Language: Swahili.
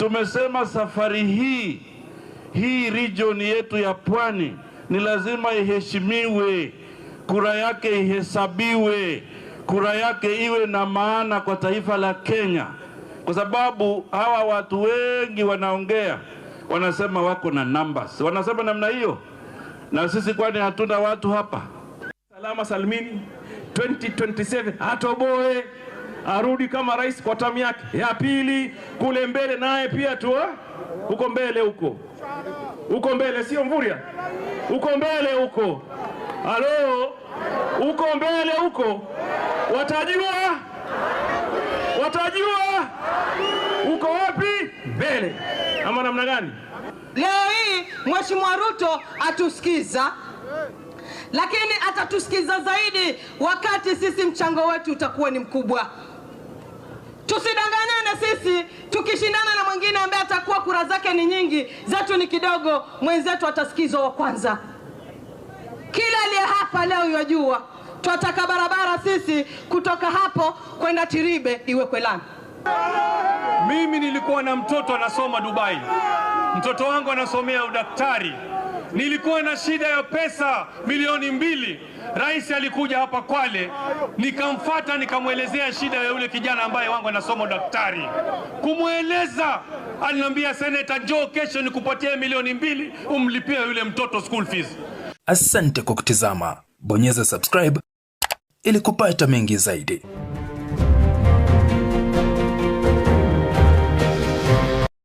tumesema safari hii region yetu ya Pwani ni lazima iheshimiwe, kura yake ihesabiwe, kura yake iwe na maana kwa taifa la Kenya, kwa sababu hawa watu wengi wanaongea, wanasema wako na numbers, wanasema namna hiyo, na sisi kwani hatuna watu hapa? Salama salmini 2027 atoboe, arudi kama rais kwa tamu yake ya pili. Kule mbele naye pia tu huko mbele, huko mbele, sio Mvurya, huko mbele huko, halo, huko mbele huko, watajua uko wapi mbele ama namna gani? Leo hii Mheshimiwa Ruto atusikiza, lakini atatusikiza zaidi wakati sisi mchango wetu utakuwa ni mkubwa. Tusidanganyane, sisi tukishindana na mwingine ambaye atakuwa kura zake ni nyingi, zetu ni kidogo, mwenzetu atasikizwa wa kwanza. Kila aliye hapa leo yajua, tunataka barabara sisi kutoka hapo kwenda Tiribe iwekwe lami. Mimi nilikuwa na mtoto anasoma Dubai. Mtoto wangu anasomea udaktari. Nilikuwa na shida ya pesa milioni 2. Rais alikuja hapa Kwale, nikamfuata nikamwelezea shida ya yule kijana ambaye wangu anasoma udaktari. Kumweleza, aliniambia seneta, njoo kesho nikupatie milioni 2 umlipie yule mtoto school fees. Asante kwa kutizama. Bonyeza subscribe ili kupata mengi zaidi.